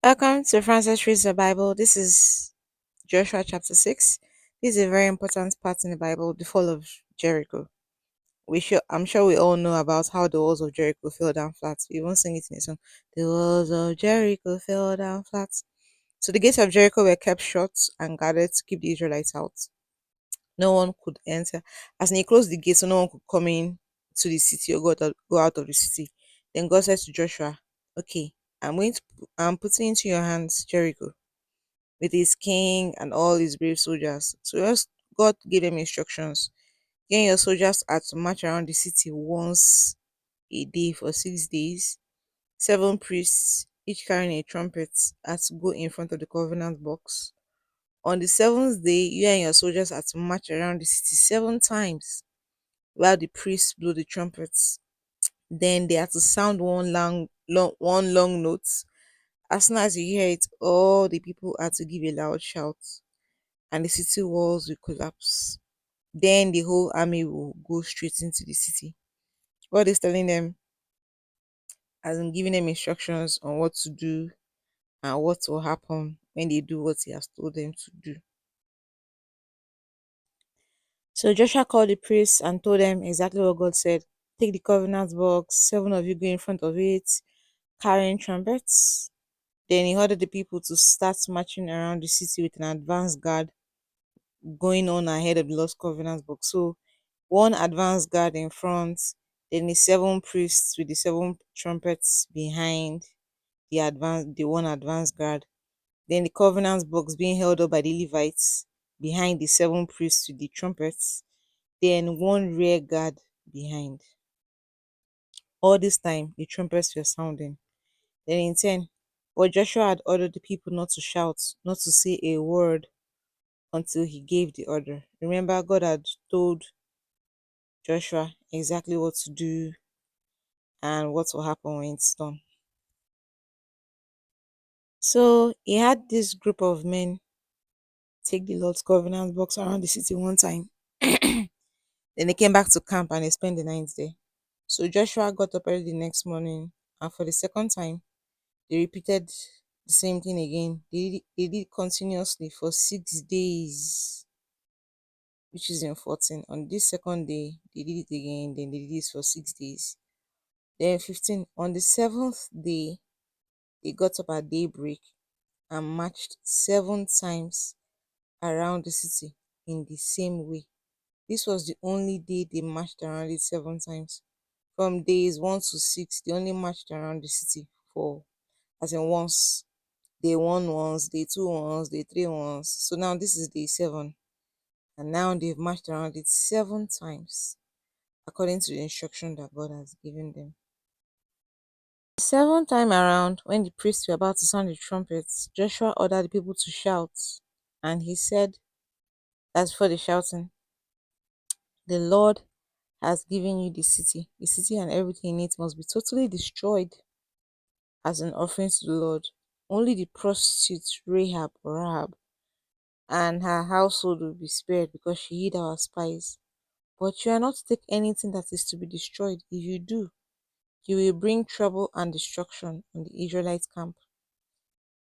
Welcome to Francis Reads the Bible. This is Joshua chapter 6. This is a very important part in the Bible, the fall of Jericho. I'm sure we all know about how the walls of Jericho fell down flat. We won't sing it in a song. The walls of Jericho fell down flat. So the gates of Jericho were kept shut and guarded to keep the Israelites out. No one could enter. As he closed the gates, so no one could come in to the city or go out of the city. Then God said to Joshua, "Okay, I'm putting into your hands Jericho with his king and all his brave soldiers." So God gave them instructions. Get your soldiers are to march around the city once a day for 6 days. 7 priests, each carrying a trumpet, are to go in front of the covenant box. On the seventh day, you and your soldiers are to march around the city 7 times while the priests blow the trumpets. Then they are to sound one long note. As soon as you hear it, all the people are to give a loud shout, and the city walls will collapse. Then the whole army will go straight into the city. God is telling them, as in giving them instructions on what to do and what will happen when they do what He has told them to do. So Joshua called the priests and told them exactly what God said. Take the covenant box, 7 of you go in front of it, carrying trumpets. Then he ordered the people to start marching around the city with an advance guard going on ahead of the Lost Covenant book. So one advance guard in front, then the 7 priests with the 7 trumpets behind the one advance guard. Then the covenant box being held up by the Levites behind the 7 priests with the trumpets. Then one rear guard behind. All this time the trumpets were sounding. Then in 10, but Joshua had ordered the people not to shout, not to say a word until he gave the order. Remember, God had told Joshua exactly what to do and what will happen when it's done. So he had this group of men take the Lord's covenant box around the city one time. Then they came back to camp and they spent the night there. So Joshua got up early the next morning, and for the second time, they repeated the same thing again. They did continuously for 6 days, which is in 14. On this second day, they did it again, then they did this for 6 days. Then 15, on the seventh day, they got up at daybreak and marched 7 times around the city in the same way. This was the only day they marched around it 7 times. From days 1 to 6, they only marched around the city for, as in once. Day 1 once, day 2 once, day 3 once. So now this is day 7. And now they've marched around it 7 times, according to the instruction that God has given them. The seventh time around, when the priests were about to sound the trumpets, Joshua ordered the people to shout. And he said, as for the shouting, the Lord has given you the city. The city and everything in it must be totally destroyed as an offering to the Lord. Only the prostitute Rahab and her household will be spared because she hid our spies. But you are not to take anything that is to be destroyed. If you do, you will bring trouble and destruction on the Israelite camp.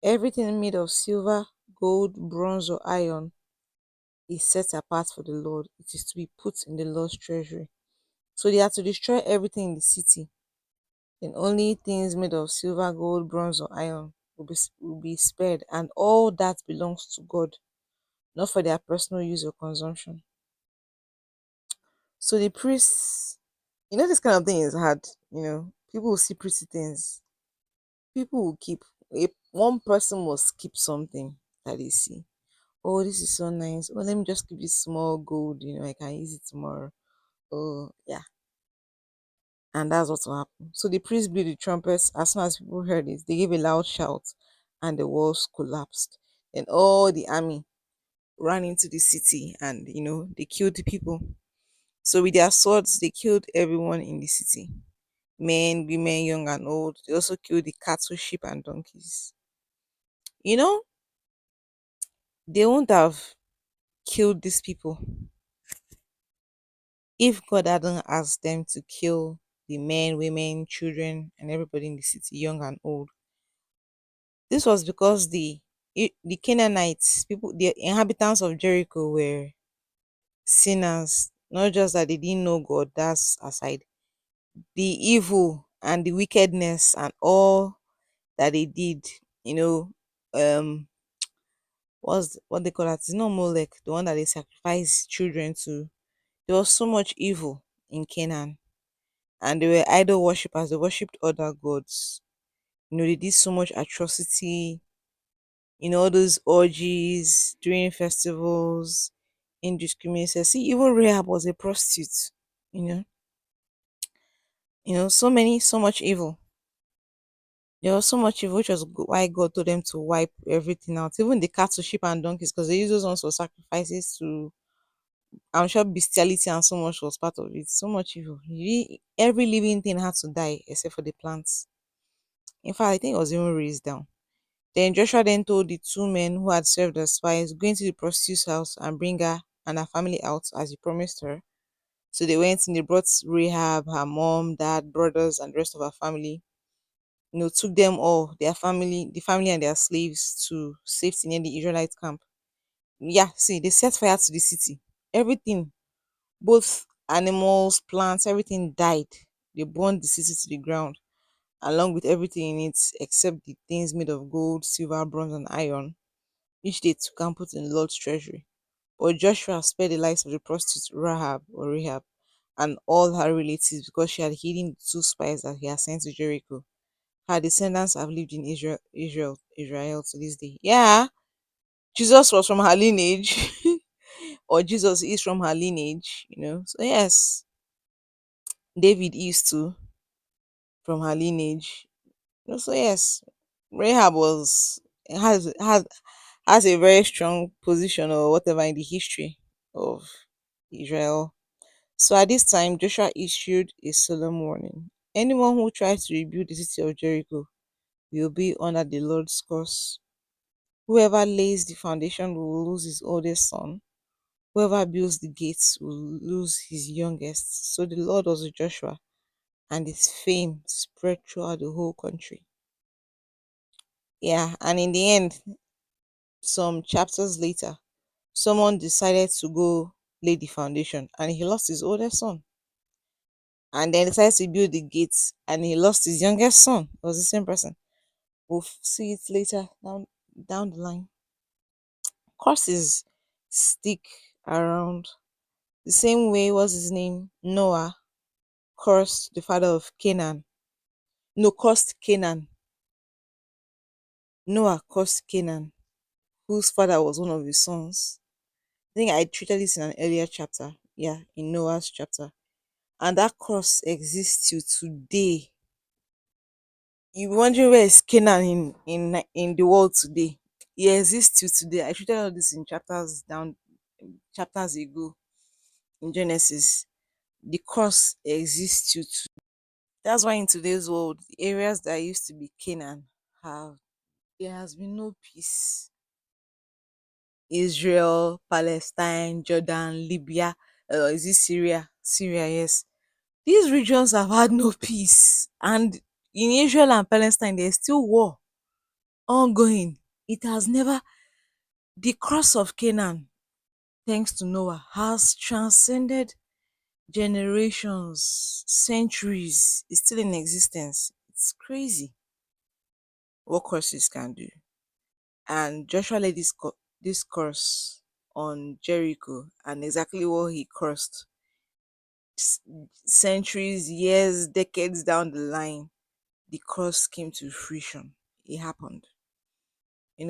Everything made of silver, gold, bronze, or iron is set apart for the Lord. It is to be put in the Lord's treasury. So they are to destroy everything in the city. Then only things made of silver, gold, bronze, or iron will be spared, and all that belongs to God, not for their personal use or consumption. So the priests, this kind of thing is hard. People will see pretty things. People will keep, if one person must keep something that they see. Oh, this is so nice. Oh, let me just keep this small gold, I can use it tomorrow. Oh, yeah. And that's what will happen. So the priest blew the trumpets. As soon as people heard it, they gave a loud shout and the walls collapsed. And all the army ran into the city and, they killed the people. So with their swords, they killed everyone in the city. Men, women, young and old. They also killed the cattle, sheep, and donkeys. You know, they won't have killed these people if God hadn't asked them to kill the men, women, children, and everybody in the city, young and old. This was because the Canaanites, people, the inhabitants of Jericho were sinners. Not just that they didn't know God, that's aside. The evil and the wickedness and all that they did, you know, what they call that? It's not Molech, the one that they sacrifice children to. There was so much evil in Canaan, and they were idol worshippers. They worshipped other gods. They did so much atrocity. All those orgies during festivals, indiscriminate. See, even Rahab was a prostitute. You know, so much evil. There was so much evil, which was why God told them to wipe everything out, even the cattle, sheep, and donkeys, because they use those ones for sacrifices to. I'm sure bestiality and so much was part of it. So much evil. Every living thing had to die except for the plants. In fact, I think it was even raised down. Then Joshua then told the two men who had served as spies, go into the prostitute's house and bring her and her family out as he promised her. So they went and they brought Rahab, her mom, dad, brothers, and the rest of her family. Took them all, their family, the family and their slaves to safety near the Israelite camp. Yeah, see, they set fire to the city. Everything, both animals, plants, everything died. They burned the city to the ground, along with everything in it, except the things made of gold, silver, bronze, and iron, which they took and put in the Lord's treasury. But Joshua spared the lives of the prostitute Rahab and all her relatives because she had hidden the two spies that he had sent to Jericho. Her descendants have lived in Israel to this day. Yeah, Jesus was from her lineage, or Jesus is from her lineage. So yes, David is too from her lineage. So yes, Rahab was has a very strong position or whatever in the history of Israel. So at this time, Joshua issued a solemn warning. Anyone who tries to rebuild the city of Jericho will be under the Lord's curse. Whoever lays the foundation will lose his oldest son. Whoever builds the gates will lose his youngest. So the Lord was with Joshua, and his fame spread throughout the whole country. Yeah, and in the end, some chapters later, someone decided to go lay the foundation, and he lost his oldest son. And then decided to build the gates, and he lost his youngest son. It was the same person. We'll see it later down the line. Curses stick around. The same way was his name Noah cursed the father of Canaan. No, cursed Canaan. Noah cursed Canaan, whose father was one of his sons. I think I treated this in an earlier chapter. Yeah, in Noah's chapter. And that curse exists till today. You be wondering where is Canaan in the world today? It exists till today. I treated all this in chapters ago in Genesis. The curse exists till today. That's why in today's world, the areas that used to be Canaan have there has been no peace. Israel, Palestine, Jordan, Libya, is it Syria? Syria, yes. These regions have had no peace. And in Israel and Palestine, there's still war ongoing. It has never, the cross of Canaan, thanks to Noah, has transcended generations, centuries. It's still in existence. It's crazy what curses can do. And Joshua laid this curse on Jericho, and exactly what he cursed s- centuries, years, decades down the line, the curse came to fruition. It happened.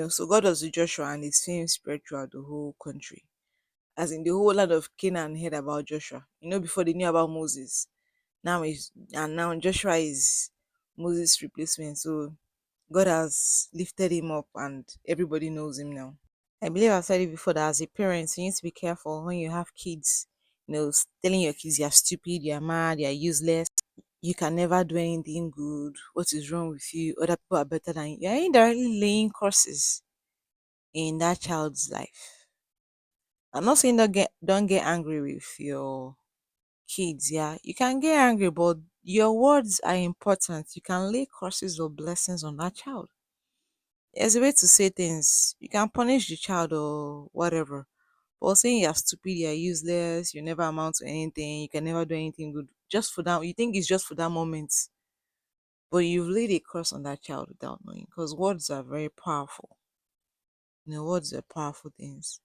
So God was with Joshua, and his fame spread throughout the whole country. As in the whole land of Canaan heard about Joshua. Before they knew about Moses. Now Joshua is Moses' replacement. So God has lifted him up, and everybody knows him now. I believe I've said it before that as a parent, you need to be careful when you have kids. Telling your kids you're stupid, you're mad, you're useless, you can never do anything good. What is wrong with you? Other people are better than you. You're indirectly laying curses in that child's life. I'm not saying don't get angry with your kids. Yeah, you can get angry, but your words are important. You can lay curses or blessings on that child. There's a way to say things. You can punish the child or whatever. But saying you're stupid, you're useless, you never amount to anything, you can never do anything good just for that, you think it's just for that moment, but you've laid a curse on that child without knowing, because words are very powerful. Words are powerful things.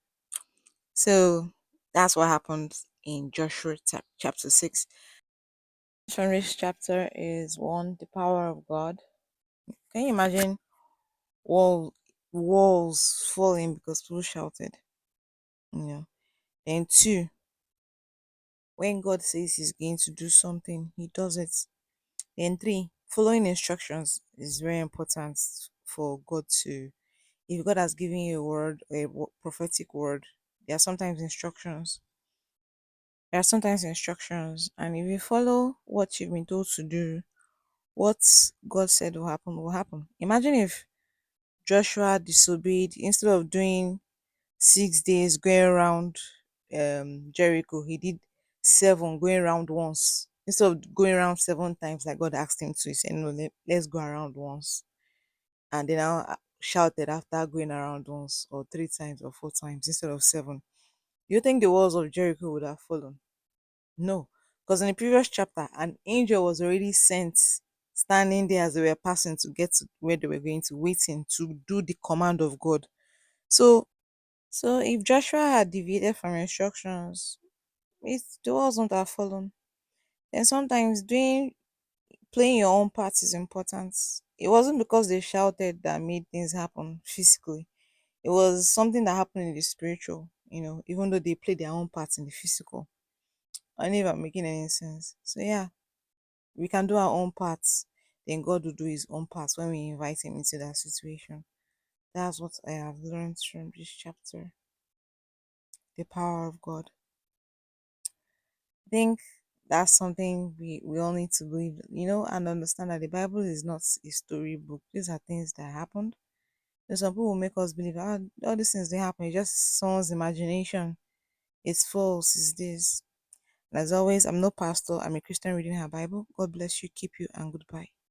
So that's what happened in Joshua chapter 6. From this chapter is one, the power of God. Can you imagine wall walls falling because people shouted? You know. Then two, when God says He's going to do something, He does it. Then three, following instructions is very important for God to. If God has given you a word, prophetic word, there are sometimes instructions. There are sometimes instructions, and if you follow what you've been told to do, what God said will happen will happen. Imagine if Joshua disobeyed, instead of doing 6 days going around Jericho, he did seven, going around once. Instead of going around 7 times like God asked him to, he said, no, let's go around once. And then I shouted after going around once, or 3 times, or 4 times instead of seven. Do you think the walls of Jericho would have fallen? No. Because in the previous chapter, an angel was already sent, standing there as they were passing to get to where they were going to, waiting to do the command of God. So if Joshua had deviated from instructions, the walls wouldn't have fallen. Then sometimes playing your own part is important. It wasn't because they shouted that made things happen physically. It was something that happened in the spiritual, even though they played their own part in the physical. I don't know if I'm making any sense. So yeah, we can do our own parts. Then God will do His own parts when we invite Him into that situation. That's what I have learned from this chapter. The power of God. I think that's something we all need to believe, and understand that the Bible is not a storybook. These are things that happened. There's some people will make us believe, all these things they happen. It's just someone's imagination. It's false. It's this. And as always, I'm no pastor. I'm a Christian reading her Bible. God bless you, keep you, and goodbye.